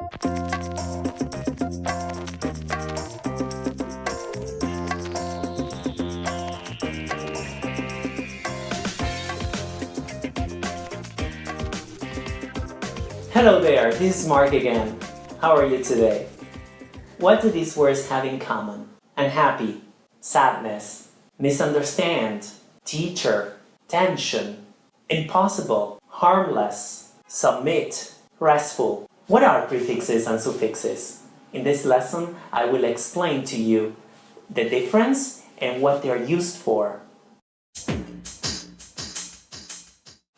Hello there, this is Mark again. How are you today? What do these words have in common? Unhappy, sadness, misunderstand, teacher, tension, impossible, harmless, submit, restful. What are prefixes and suffixes? In this lesson, I will explain to you the difference and what they are used for.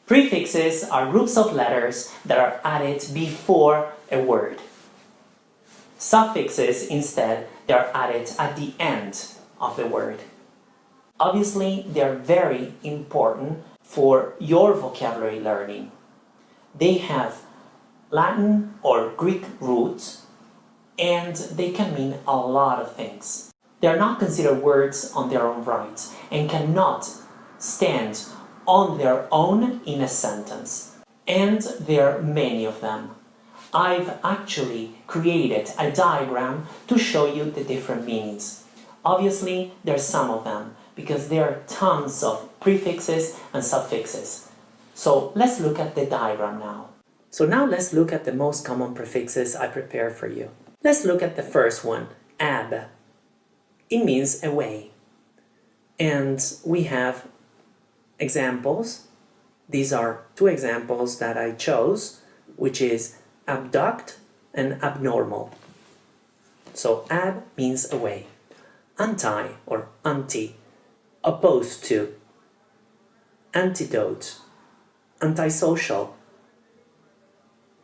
Prefixes are groups of letters that are added before a word. Suffixes, instead, they are added at the end of the word. Obviously, they are very important for your vocabulary learning. They have Latin or Greek roots, and they can mean a lot of things. They are not considered words on their own right and cannot stand on their own in a sentence. And there are many of them. I've actually created a diagram to show you the different meanings. Obviously, there are some of them because there are tons of prefixes and suffixes. So let's look at the diagram now. So now let's look at the most common prefixes I prepared for you. Let's look at the first one, ab. It means away. And we have examples. These are two examples that I chose, which is abduct and abnormal. So ab means away. Anti or anti, opposed to. Antidote, antisocial.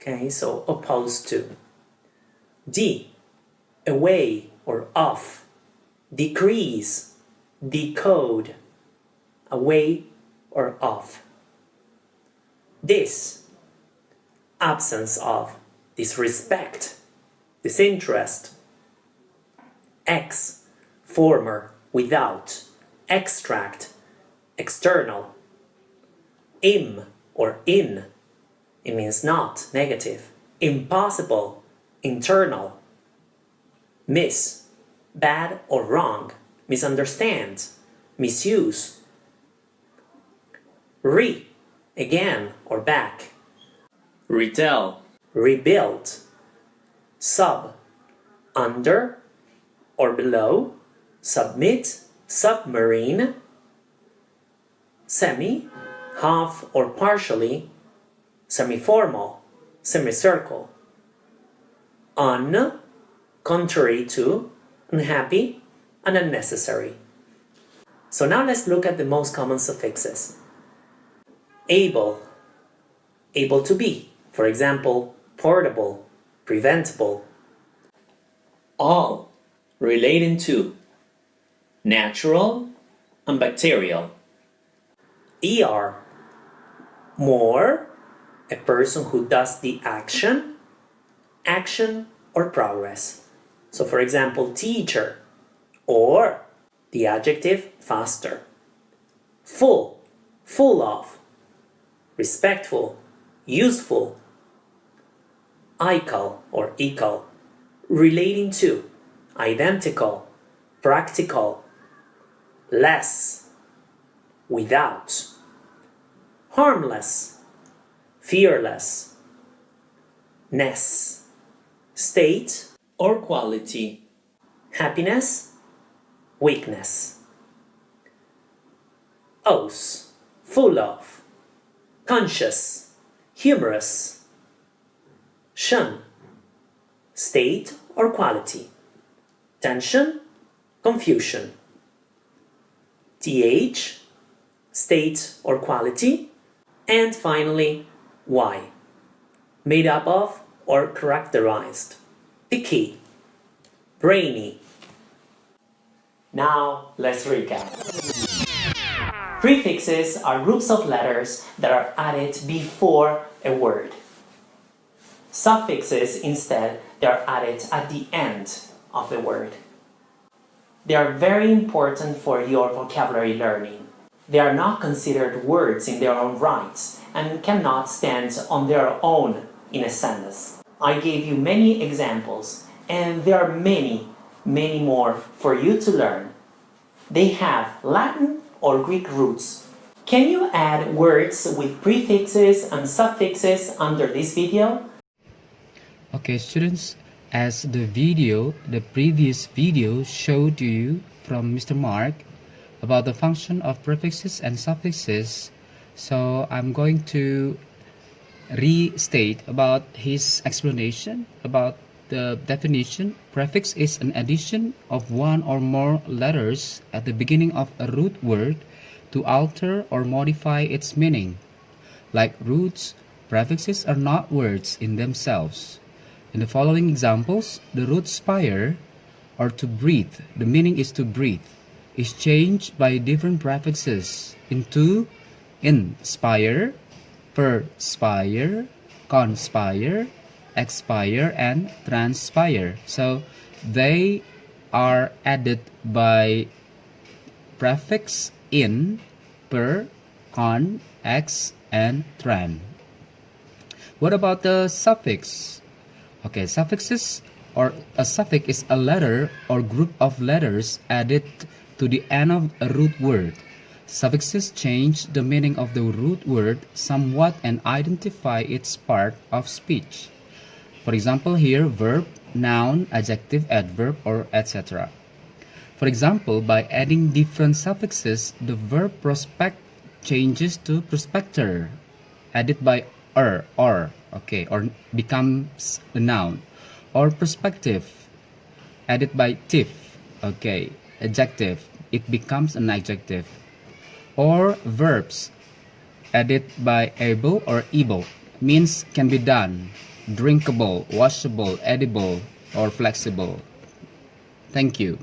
Okay, so opposed to. D, away or off. Decrease, decode, away or off. Dis, absence of, disrespect, disinterest. Ex, former, without, extract, external. Im or in, it means not, negative. Impossible, internal. Miss, bad or wrong, misunderstand, misuse. Re, again or back. Retell, rebuild. Sub, under or below. Submit, submarine. Semi, half or partially. Semi-formal, semicircle. Un, contrary to, unhappy, and unnecessary. So now let's look at the most common suffixes. Able, able to be. For example, portable, preventable. All, relating to. Natural and bacterial. ER, more, a person who does the action, action or progress. So for example, teacher, or the adjective faster. Full, full of. Respectful, useful. Ical or equal, relating to, identical, practical. Less, without. Harmless, fearless. Ness, state or quality. Happiness, weakness. Os, full of. Conscious, humorous. Shun, state or quality. Tension, confusion. Th, state or quality. And finally, Y, made up of or characterized. Picky, brainy. Now let's recap. Prefixes are groups of letters that are added before a word. Suffixes, instead, they are added at the end of the word. They are very important for your vocabulary learning. They are not considered words in their own rights and cannot stand on their own in a sentence. I gave you many examples, and there are many more for you to learn. They have Latin or Greek roots. Can you add words with prefixes and suffixes under this video? Okay, students, as the previous video showed you from Mr. Mark about the function of prefixes and suffixes, so I'm going to restate about his explanation about the definition. Prefix is an addition of one or more letters at the beginning of a root word to alter or modify its meaning. Like roots, prefixes are not words in themselves. In the following examples, the root spire, or to breathe, the meaning is to breathe, is changed by different prefixes into inspire, perspire, conspire, expire, and transpire. So they are added by prefix in, per, con, ex, and tran. What about the suffix? Okay, suffixes or a suffix is a letter or group of letters added to the end of a root word. Suffixes change the meaning of the root word somewhat and identify its part of speech. For example, here verb, noun, adjective, adverb, or etc. For example, by adding different suffixes, the verb prospect changes to prospector, added by or becomes a noun, or perspective, added by tif, adjective, it becomes an adjective, or verbs, added by able or able, means can be done, drinkable, washable, edible, or flexible. Thank you.